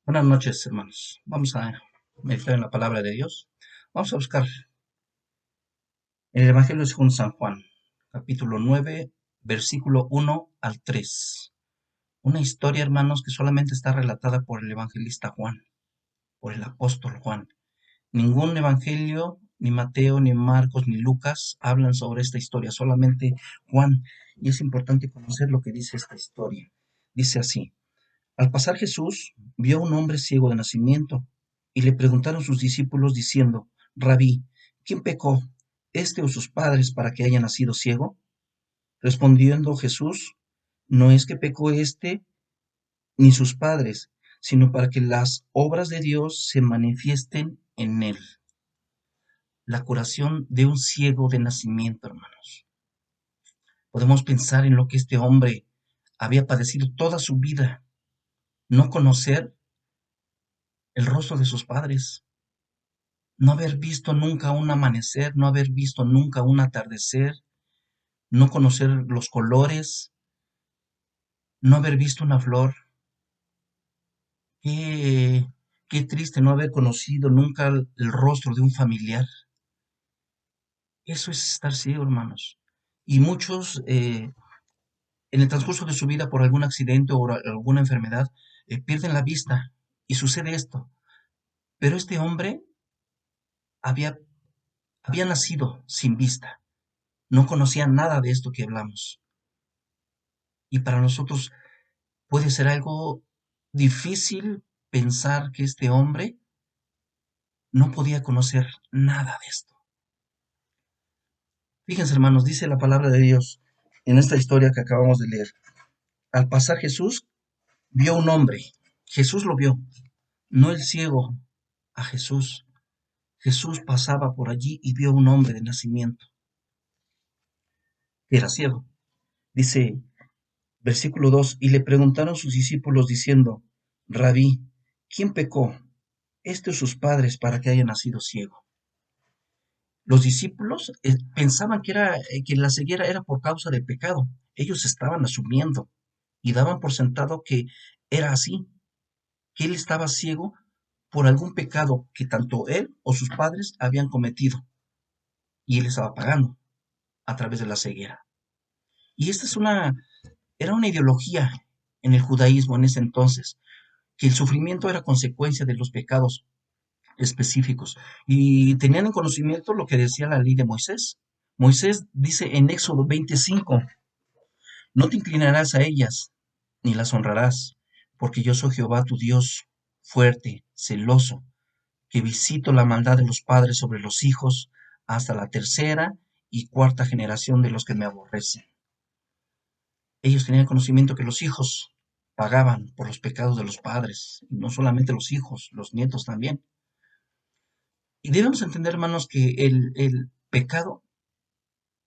Buenas noches, hermanos. Vamos a meditar en la palabra de Dios. Vamos a buscar en el Evangelio según San Juan, capítulo 9, versículo 1 al 3. Una historia, hermanos, que solamente está relatada por el evangelista Juan, por el apóstol Juan. Ningún evangelio, ni Mateo, ni Marcos, ni Lucas hablan sobre esta historia, solamente Juan. Y es importante conocer lo que dice esta historia. Dice así: Al pasar Jesús vio a un hombre ciego de nacimiento, y le preguntaron sus discípulos diciendo: Rabí, ¿quién pecó, este o sus padres, para que haya nacido ciego? Respondiendo Jesús: No es que pecó este ni sus padres, sino para que las obras de Dios se manifiesten en él. La curación de un ciego de nacimiento, hermanos. Podemos pensar en lo que este hombre había padecido toda su vida, no conocer el rostro de sus padres, no haber visto nunca un amanecer, no haber visto nunca un atardecer, no conocer los colores, no haber visto una flor. Qué, qué triste no haber conocido nunca el rostro de un familiar. Eso es estar ciego, hermanos. Y muchos, en el transcurso de su vida, por algún accidente o alguna enfermedad, pierden la vista. Y sucede esto. Pero este hombre había, había nacido sin vista. No conocía nada de esto que hablamos. Y para nosotros puede ser algo difícil pensar que este hombre no podía conocer nada de esto. Fíjense, hermanos, dice la palabra de Dios en esta historia que acabamos de leer. Al pasar Jesús, vio un hombre. Jesús lo vio, no el ciego a Jesús. Jesús pasaba por allí y vio un hombre de nacimiento, que era ciego. Dice, versículo 2: y le preguntaron sus discípulos diciendo: Rabí, ¿quién pecó, este o sus padres, para que haya nacido ciego? Los discípulos pensaban que la ceguera era por causa del pecado. Ellos estaban asumiendo y daban por sentado que era así, que él estaba ciego por algún pecado que tanto él o sus padres habían cometido, y él estaba pagando a través de la ceguera. Y esta era una ideología en el judaísmo en ese entonces, que el sufrimiento era consecuencia de los pecados específicos. Y tenían en conocimiento lo que decía la ley de Moisés. Moisés dice en Éxodo 25: No te inclinarás a ellas, ni las honrarás, porque yo soy Jehová tu Dios, fuerte, celoso, que visito la maldad de los padres sobre los hijos, hasta la tercera y cuarta generación de los que me aborrecen. Ellos tenían conocimiento que los hijos pagaban por los pecados de los padres, y no solamente los hijos, los nietos también. Y debemos entender, hermanos, que el pecado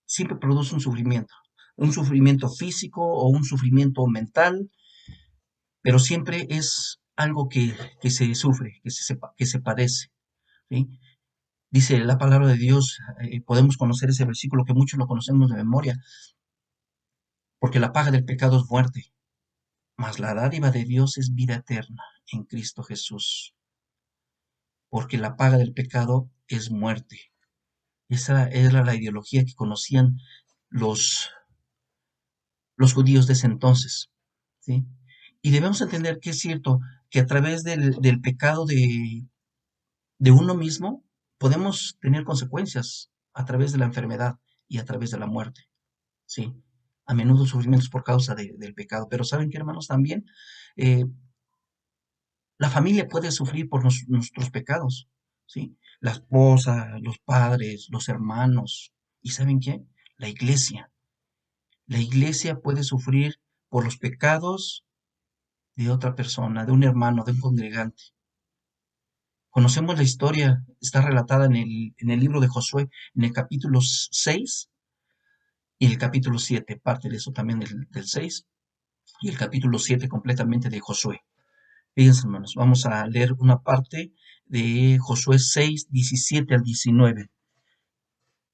siempre produce un sufrimiento físico o un sufrimiento mental, pero siempre es algo que se sufre, que se padece, ¿sí? Dice la palabra de Dios, podemos conocer ese versículo que muchos lo conocemos de memoria, porque la paga del pecado es muerte, mas la dádiva de Dios es vida eterna en Cristo Jesús, porque la paga del pecado es muerte. Esa era la ideología que conocían los, los judíos de ese entonces, ¿sí? Y debemos entender que es cierto que a través del pecado de uno mismo podemos tener consecuencias a través de la enfermedad y a través de la muerte, ¿sí? A menudo sufrimientos por causa del pecado. Pero ¿saben qué, hermanos? También eh, la familia puede sufrir por nuestros pecados, ¿sí? La esposa, los padres, los hermanos. ¿Y saben qué? La iglesia. La iglesia puede sufrir por los pecados de otra persona, de un hermano, de un congregante. Conocemos la historia, está relatada en el libro de Josué, en el capítulo 6 y el capítulo 7, parte de eso también del 6 y el capítulo 7 completamente de Josué. Fíjense, hermanos, vamos a leer una parte de Josué 6, 17 al 19.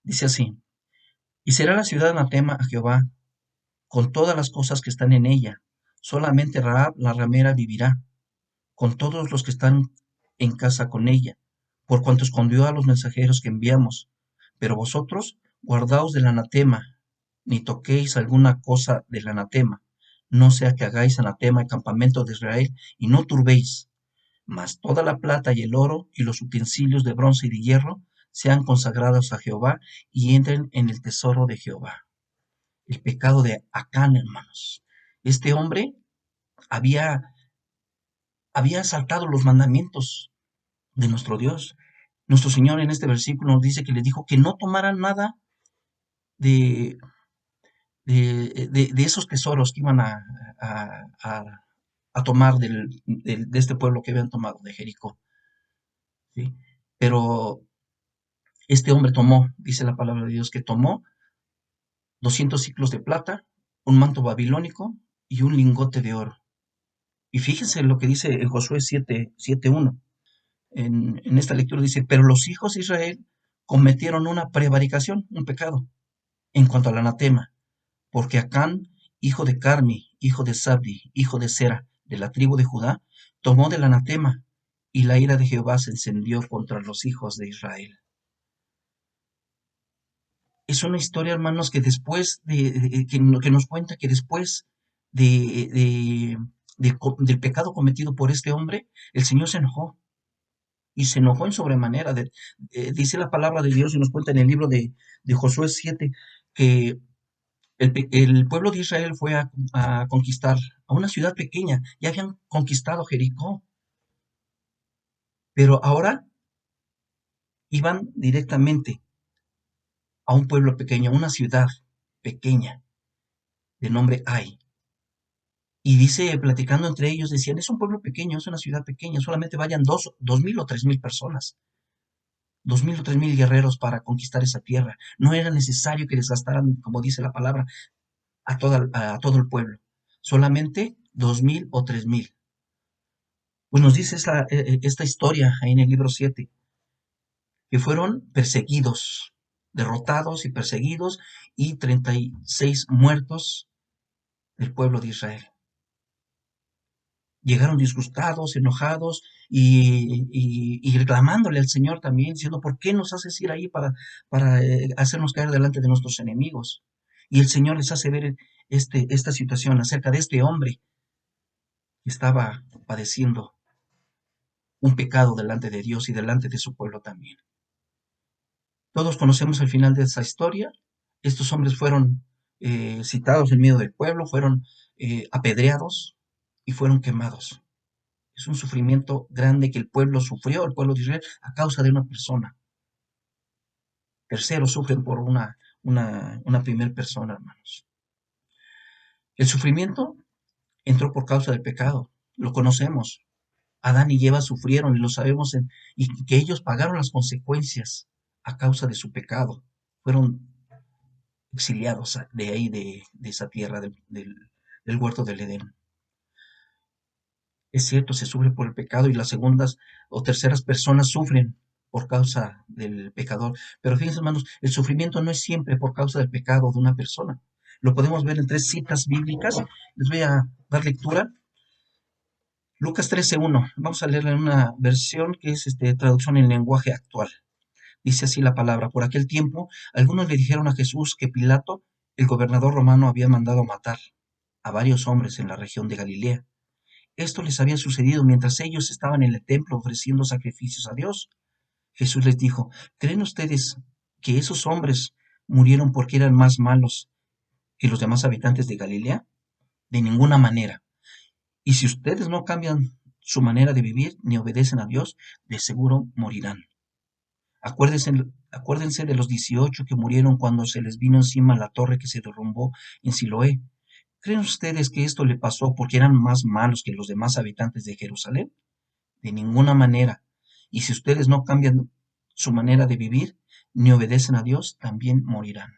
Dice así: Y será la ciudad anatema a Jehová, con todas las cosas que están en ella. Solamente Rahab la ramera vivirá. con todos los que están en casa con ella, por cuanto escondió a los mensajeros que enviamos. Pero vosotros guardaos del anatema, ni toquéis alguna cosa del anatema, no sea que hagáis anatema al campamento de Israel y no turbéis. Mas toda la plata y el oro y los utensilios de bronce y de hierro sean consagrados a Jehová y entren en el tesoro de Jehová. El pecado de Acán, hermanos. Este hombre había, había saltado los mandamientos de nuestro Dios. Nuestro Señor en este versículo nos dice que les dijo que no tomaran nada de, de esos tesoros que iban a, a, a tomar de este pueblo que habían tomado, de Jericó. ¿Sí? Pero este hombre tomó, dice la palabra de Dios, que tomó 200 ciclos de plata, un manto babilónico y un lingote de oro. Y fíjense lo que dice en Josué 7:1. En esta lectura dice, pero los hijos de Israel cometieron una prevaricación, un pecado, en cuanto al anatema, porque Acán, hijo de Carmi, hijo de Sabdi, hijo de Sera, de la tribu de Judá, tomó del anatema, y la ira de Jehová se encendió contra los hijos de Israel. Es una historia, hermanos, que después que nos cuenta que después de, de- del pecado cometido por este hombre, el Señor se enojó y se enojó en sobremanera. Dice la palabra de Dios y nos cuenta en el libro de Josué 7 que el pueblo de Israel fue a conquistar a una ciudad pequeña. Ya habían conquistado Jericó, pero ahora iban directamente a un pueblo pequeño, a una ciudad pequeña de nombre Ai. Y dice, platicando entre ellos, decían, es un pueblo pequeño, es una ciudad pequeña, solamente vayan 2,000 o 3,000 personas, 2,000 o 3,000 guerreros para conquistar esa tierra. No era necesario que les gastaran, como dice la palabra, a todo el pueblo. Solamente 2,000 o 3,000. Pues nos dice esta historia ahí en el libro 7, que fueron perseguidos, derrotados y perseguidos, y 36 muertos del pueblo de Israel. Llegaron disgustados, enojados y reclamándole al Señor también, diciendo, ¿por qué nos haces ir ahí para hacernos caer delante de nuestros enemigos? Y el Señor les hace ver esta situación acerca de este hombre que estaba padeciendo un pecado delante de Dios y delante de su pueblo también. Todos conocemos el final de esa historia. Estos hombres fueron citados en medio del pueblo, fueron apedreados y fueron quemados. Es un sufrimiento grande que el pueblo sufrió, el pueblo de Israel, a causa de una persona. Terceros sufren por una primera persona, hermanos. El sufrimiento entró por causa del pecado, lo conocemos. Adán y Eva sufrieron y lo sabemos, y que ellos pagaron las consecuencias a causa de su pecado. Fueron exiliados de ahí, de esa tierra, del huerto del Edén. Es cierto, se sufre por el pecado y las segundas o terceras personas sufren por causa del pecador. Pero fíjense, hermanos, el sufrimiento no es siempre por causa del pecado de una persona. Lo podemos ver en 3 citas bíblicas. Les voy a dar lectura. Lucas 13:1. Vamos a leerla en una versión que es traducción en lenguaje actual. Dice así la palabra. Por aquel tiempo, algunos le dijeron a Jesús que Pilato, el gobernador romano, había mandado matar a varios hombres en la región de Galilea. Esto les había sucedido mientras ellos estaban en el templo ofreciendo sacrificios a Dios. Jesús les dijo, ¿creen ustedes que esos hombres murieron porque eran más malos que los demás habitantes de Galilea? De ninguna manera. Y si ustedes no cambian su manera de vivir ni obedecen a Dios, de seguro morirán. Acuérdense, acuérdense de los 18 que murieron cuando se les vino encima la torre que se derrumbó en Siloé. ¿Creen ustedes que esto le pasó porque eran más malos que los demás habitantes de Jerusalén? De ninguna manera. Y si ustedes no cambian su manera de vivir, ni obedecen a Dios, también morirán.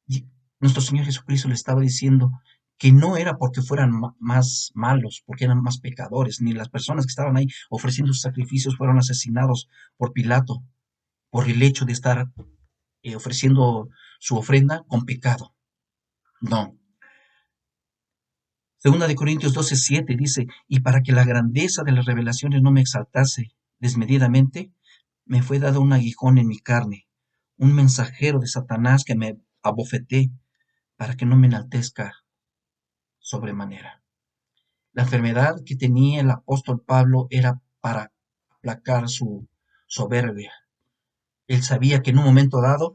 Y nuestro Señor Jesucristo le estaba diciendo que no era porque fueran más malos, porque eran más pecadores, ni las personas que estaban ahí ofreciendo sus sacrificios fueron asesinados por Pilato, por el hecho de estar ofreciendo su ofrenda con pecado. No, Segunda de Corintios 12:7 dice, y para que la grandeza de las revelaciones no me exaltase desmedidamente, me fue dado un aguijón en mi carne, un mensajero de Satanás que me abofeté para que no me enaltezca sobremanera. La enfermedad que tenía el apóstol Pablo era para aplacar su soberbia. Él sabía que en un momento dado,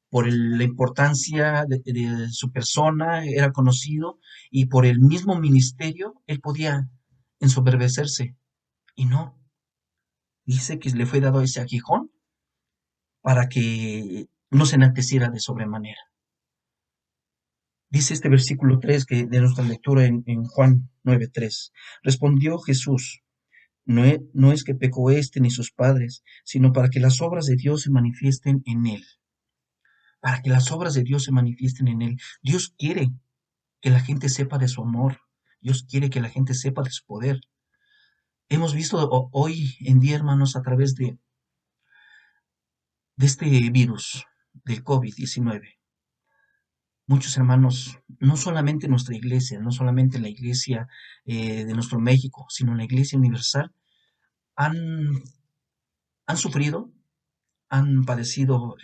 por la importancia de su persona, era conocido, y por el mismo ministerio, él podía ensoberbecerse. Y no, dice que le fue dado ese aguijón para que no se enalteciera de sobremanera. Dice este versículo 3 que de nuestra lectura en Juan 9:3. Respondió Jesús, no es que pecó este ni sus padres, sino para que las obras de Dios se manifiesten en él. Para que las obras de Dios se manifiesten en él. Dios quiere que la gente sepa de su amor. Dios quiere que la gente sepa de su poder. Hemos visto hoy en día, hermanos, a través de este virus del COVID-19, muchos hermanos, no solamente en nuestra iglesia, no solamente en la iglesia de nuestro México, sino en la iglesia universal, han, han sufrido, han padecido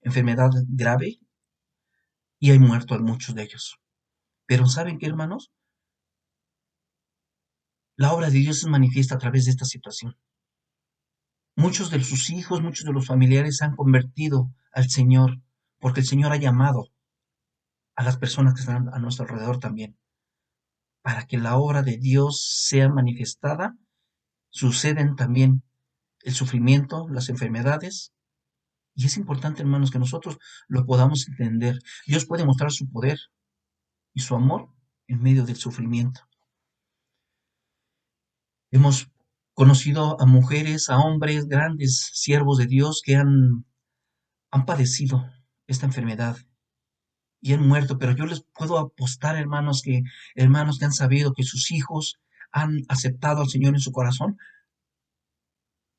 enfermedad grave y hay muerto a muchos de ellos. Pero ¿saben qué, hermanos? La obra de Dios se manifiesta a través de esta situación. Muchos de sus hijos, muchos de los familiares se han convertido al Señor, porque el Señor ha llamado a las personas que están a nuestro alrededor también. Para que la obra de Dios sea manifestada, suceden también el sufrimiento, las enfermedades, y es importante, hermanos, que nosotros lo podamos entender. Dios puede mostrar su poder y su amor en medio del sufrimiento. Hemos conocido a mujeres, a hombres, grandes siervos de Dios que han padecido esta enfermedad y han muerto, pero yo les puedo apostar, hermanos que han sabido que sus hijos han aceptado al Señor en su corazón,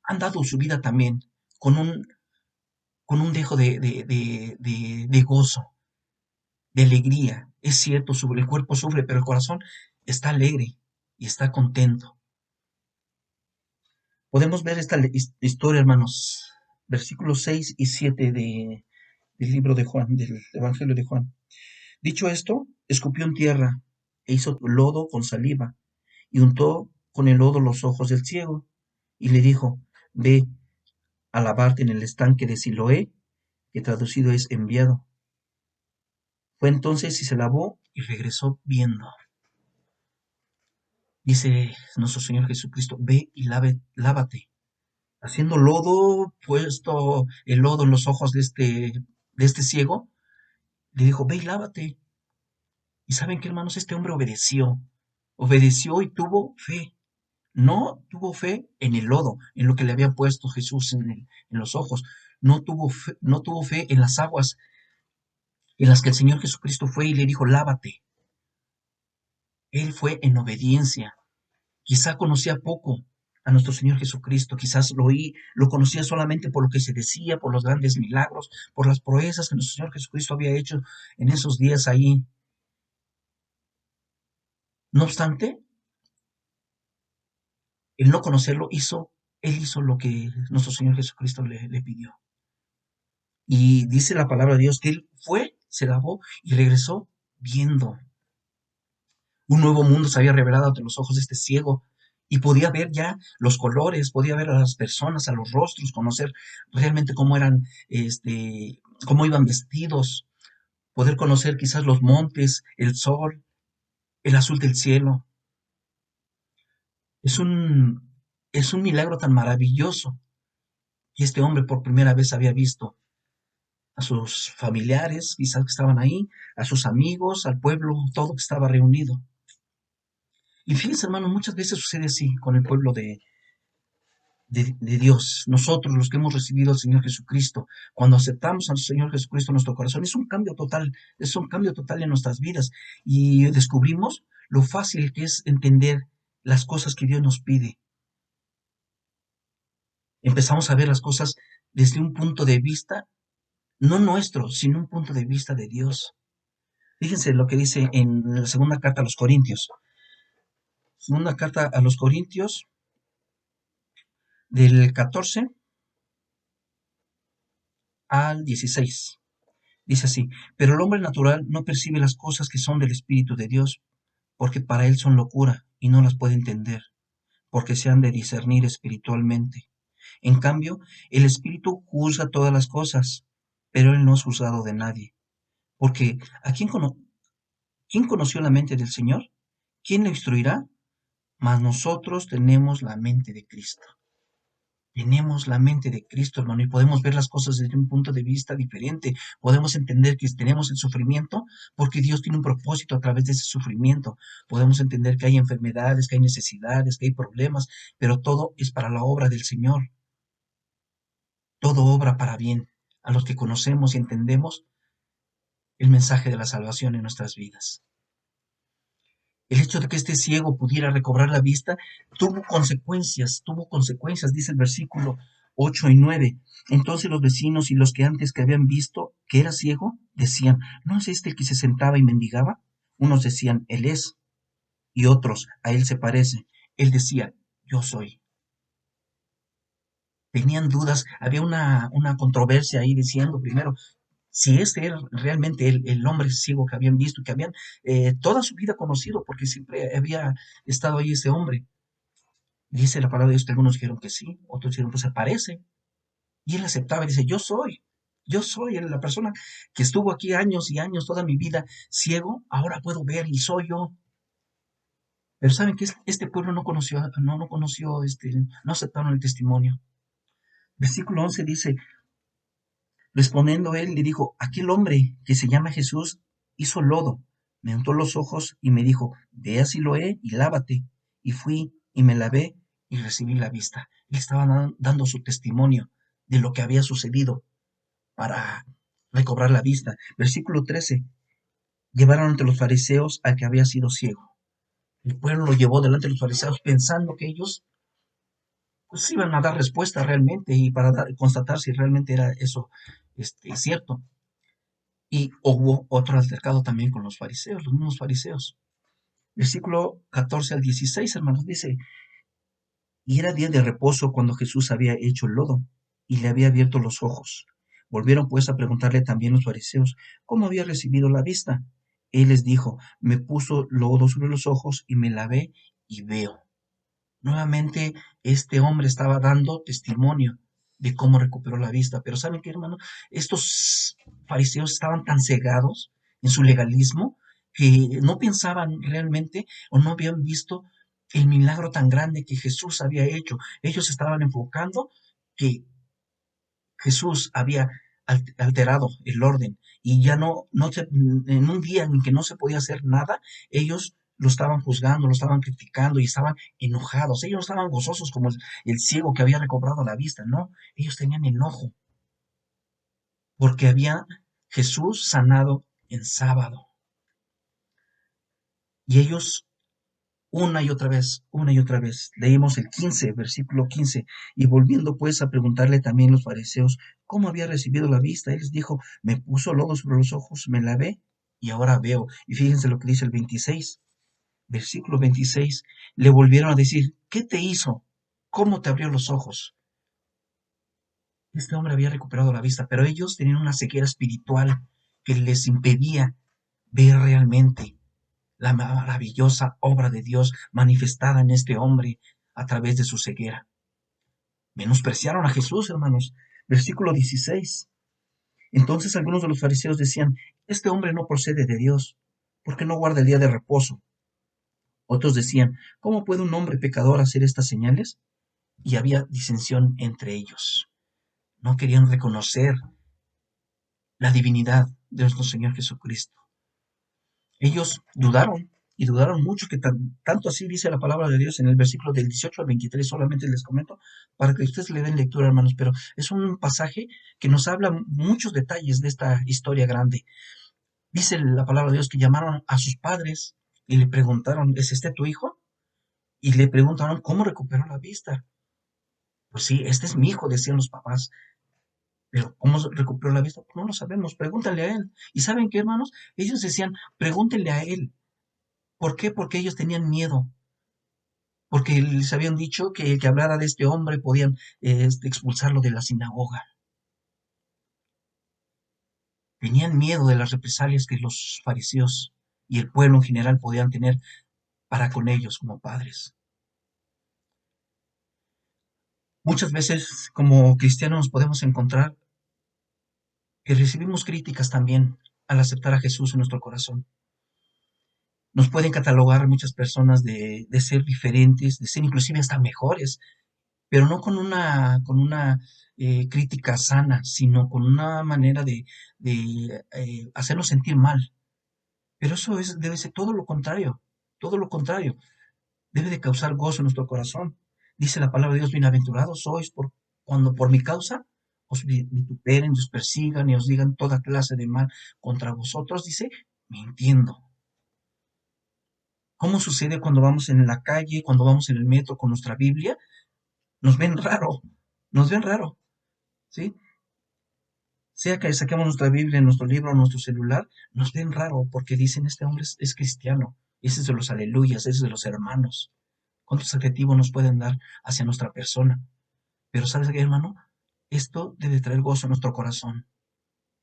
han dado su vida también con un dejo de gozo, de alegría. Es cierto, el cuerpo sufre, pero el corazón está alegre y está contento. Podemos ver esta historia, hermanos, versículos 6 y 7 del libro de Juan, del Evangelio de Juan. Dicho esto, escupió en tierra e hizo lodo con saliva y untó con el lodo los ojos del ciego y le dijo, ve a lavarte en el estanque de Siloé, que traducido es enviado. Fue entonces y se lavó y regresó viendo. Dice nuestro Señor Jesucristo, ve y lávate. Haciendo lodo, puesto el lodo en los ojos de este ciego, le dijo, ve y lávate. Y saben qué, hermanos, este hombre obedeció y tuvo fe. No tuvo fe en el lodo, en lo que le había puesto Jesús en los ojos. No tuvo fe en las aguas en las que el Señor Jesucristo fue y le dijo, lávate. Él fue en obediencia. Quizá conocía poco a nuestro Señor Jesucristo, quizás lo conocía solamente por lo que se decía, por los grandes milagros, por las proezas que nuestro Señor Jesucristo había hecho en esos días ahí. No obstante, el no conocerlo él hizo lo que nuestro Señor Jesucristo le pidió. Y dice la palabra de Dios que él fue, se lavó y regresó viendo. Un nuevo mundo se había revelado ante los ojos de este ciego y podía ver ya los colores, podía ver a las personas, a los rostros, conocer realmente cómo eran, cómo iban vestidos, poder conocer quizás los montes, el sol, el azul del cielo. Es un, es un milagro tan maravilloso. Y este hombre por primera vez había visto a sus familiares, quizás que estaban ahí, a sus amigos, al pueblo, todo que estaba reunido. Y fíjense, hermanos, muchas veces sucede así con el pueblo de Dios. Nosotros, los que hemos recibido al Señor Jesucristo, cuando aceptamos al Señor Jesucristo en nuestro corazón, es un cambio total en nuestras vidas. Y descubrimos lo fácil que es entender las cosas que Dios nos pide. Empezamos a ver las cosas desde un punto de vista, no nuestro, sino un punto de vista de Dios. Fíjense lo que dice en la segunda carta a los Corintios. Segunda carta a los Corintios, del 14 al 16. Dice así, pero el hombre natural no percibe las cosas que son del Espíritu de Dios, porque para él son locura y no las puede entender, porque se han de discernir espiritualmente. En cambio, el Espíritu juzga todas las cosas, pero él no es juzgado de nadie. Porque ¿quién conoció la mente del Señor? ¿Quién le instruirá? Mas nosotros tenemos la mente de Cristo. Tenemos la mente de Cristo, hermano, y podemos ver las cosas desde un punto de vista diferente. Podemos entender que tenemos el sufrimiento porque Dios tiene un propósito a través de ese sufrimiento. Podemos entender que hay enfermedades, que hay necesidades, que hay problemas, pero todo es para la obra del Señor. Todo obra para bien a los que conocemos y entendemos el mensaje de la salvación en nuestras vidas. El hecho de que este ciego pudiera recobrar la vista tuvo consecuencias, dice el versículo 8 y 9. Entonces los vecinos y los que antes que habían visto que era ciego, decían, ¿no es este el que se sentaba y mendigaba? Unos decían, él es, y otros, a él se parece. Él decía, yo soy. Tenían dudas, había una controversia ahí diciendo primero, si este era realmente el hombre ciego que habían visto, que habían toda su vida conocido, porque siempre había estado ahí ese hombre. Dice la palabra de Dios que algunos dijeron que sí, otros dijeron, pues se parece. Y él aceptaba y dice, yo soy la persona que estuvo aquí años y años, toda mi vida ciego, ahora puedo ver y soy yo. Pero saben que este pueblo no aceptaron el testimonio. Versículo 11 dice, respondiendo él, le dijo, aquel hombre que se llama Jesús hizo lodo, me untó los ojos y me dijo, ve a Siloé y lávate. Y fui y me lavé y recibí la vista. Él estaba dando su testimonio de lo que había sucedido para recobrar la vista. Versículo 13. Llevaron ante los fariseos al que había sido ciego. El pueblo lo llevó delante de los fariseos pensando que ellos pues iban a dar respuesta realmente y para constatar si realmente era eso cierto. Y hubo otro altercado también con los mismos fariseos. Versículo 14 al 16, hermanos, dice, y era día de reposo cuando Jesús había hecho el lodo y le había abierto los ojos. Volvieron pues a preguntarle también los fariseos cómo había recibido la vista. Él les dijo, me puso lodo sobre los ojos y me lavé y veo. Nuevamente este hombre estaba dando testimonio de cómo recuperó la vista. Pero ¿saben qué, hermano? Estos fariseos estaban tan cegados en su legalismo que no pensaban realmente o no habían visto el milagro tan grande que Jesús había hecho. Ellos estaban enfocando que Jesús había alterado el orden y ya en un día en que no se podía hacer nada, ellos lo estaban juzgando, lo estaban criticando y estaban enojados. Ellos no estaban gozosos como el ciego que había recobrado la vista, no, ellos tenían enojo porque había Jesús sanado en sábado. Y ellos una y otra vez. Leímos el 15, versículo 15, y volviendo pues a preguntarle también los fariseos cómo había recibido la vista, él les dijo, me puso lodo sobre los ojos, me lavé y ahora veo. Y fíjense lo que dice el 26, versículo 26, le volvieron a decir, ¿qué te hizo? ¿Cómo te abrió los ojos? Este hombre había recuperado la vista, pero ellos tenían una ceguera espiritual que les impedía ver realmente la maravillosa obra de Dios manifestada en este hombre a través de su ceguera. Menospreciaron a Jesús, hermanos. Versículo 16. Entonces algunos de los fariseos decían, este hombre no procede de Dios, porque no guarda el día de reposo. Otros decían, ¿cómo puede un hombre pecador hacer estas señales? Y había disensión entre ellos. No querían reconocer la divinidad de nuestro Señor Jesucristo. Ellos dudaron y dudaron mucho, que tanto así dice la palabra de Dios en el versículo del 18 al 23, solamente les comento para que ustedes le den lectura, hermanos, pero es un pasaje que nos habla muchos detalles de esta historia grande. Dice la palabra de Dios que llamaron a sus padres y le preguntaron, ¿es este tu hijo? Y le preguntaron, ¿cómo recuperó la vista? Pues sí, este es mi hijo, decían los papás. Pero ¿cómo recuperó la vista? Pues no lo sabemos, pregúntale a él. ¿Y saben qué, hermanos? Ellos decían, pregúntenle a él. ¿Por qué? Porque ellos tenían miedo, porque les habían dicho que el que hablara de este hombre podían expulsarlo de la sinagoga. Tenían miedo de las represalias que los fariseos y el pueblo en general podían tener para con ellos como padres. Muchas veces como cristianos nos podemos encontrar que recibimos críticas también al aceptar a Jesús en nuestro corazón. Nos pueden catalogar muchas personas de ser diferentes, de ser inclusive hasta mejores, pero no con una crítica sana, sino con una manera de hacernos sentir mal. Pero eso debe ser todo lo contrario, debe de causar gozo en nuestro corazón. Dice la palabra de Dios, bienaventurados sois cuando por mi causa os vituperen, os persigan y os digan toda clase de mal contra vosotros, dice, mintiendo. ¿Cómo sucede cuando vamos en la calle, cuando vamos en el metro con nuestra Biblia? Nos ven raro, nos ven raro, ¿sí? Sea que saquemos nuestra Biblia, nuestro libro, nuestro celular, nos ven raro porque dicen, este hombre es cristiano, ese es de los aleluyas, ese es de los hermanos. ¿Cuántos adjetivos nos pueden dar hacia nuestra persona? Pero ¿sabes qué, hermano? Esto debe traer gozo a nuestro corazón.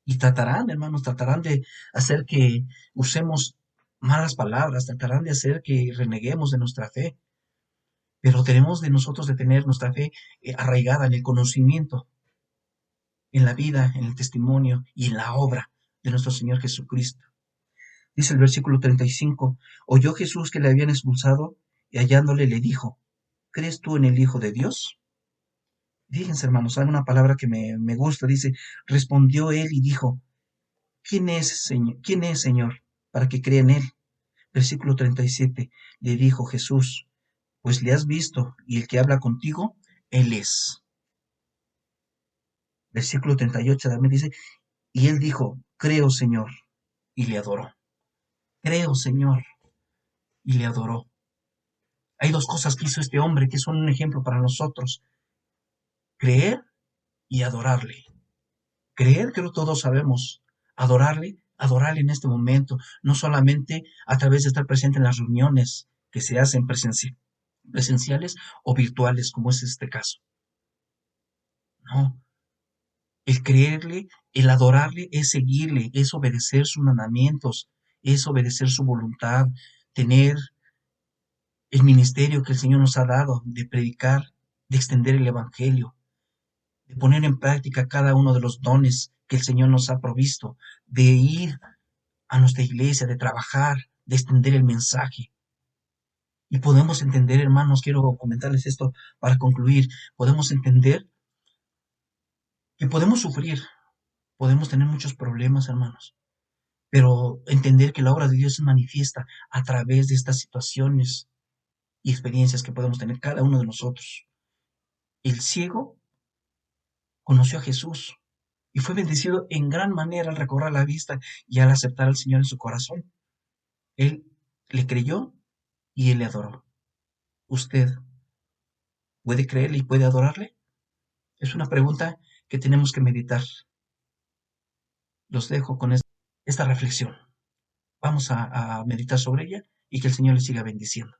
Y tratarán, hermanos, tratarán de hacer que usemos malas palabras, tratarán de hacer que reneguemos de nuestra fe, pero tenemos de nosotros de tener nuestra fe arraigada en el conocimiento, en la vida, en el testimonio y en la obra de nuestro Señor Jesucristo. Dice el versículo 35, oyó Jesús que le habían expulsado y hallándole le dijo, ¿crees tú en el Hijo de Dios? Fíjense, hermanos, hay una palabra que me gusta, dice, respondió él y dijo, ¿Quién es, Señor, para que crea en él? Versículo 37, le dijo Jesús, pues le has visto, y el que habla contigo, él es. Versículo 38 también dice, y él dijo, creo, Señor, y le adoró. Creo, Señor, y le adoró. Hay dos cosas que hizo este hombre que son un ejemplo para nosotros, creer y adorarle. Creer, creo todos sabemos, adorarle en este momento, no solamente a través de estar presente en las reuniones que se hacen presenciales o virtuales, como es este caso. No, el creerle, el adorarle es seguirle, es obedecer sus mandamientos, es obedecer su voluntad, tener el ministerio que el Señor nos ha dado de predicar, de extender el Evangelio, de poner en práctica cada uno de los dones que el Señor nos ha provisto, de ir a nuestra iglesia, de trabajar, de extender el mensaje. Y podemos entender, hermanos, quiero comentarles esto para concluir, podemos entender que podemos sufrir, podemos tener muchos problemas, hermanos, pero entender que la obra de Dios se manifiesta a través de estas situaciones y experiencias que podemos tener cada uno de nosotros. El ciego conoció a Jesús y fue bendecido en gran manera al recobrar la vista y al aceptar al Señor en su corazón. Él le creyó y él le adoró. ¿Usted puede creerle y puede adorarle? Es una pregunta que tenemos que meditar. Los dejo con esta reflexión. Vamos a meditar sobre ella y que el Señor les siga bendiciendo.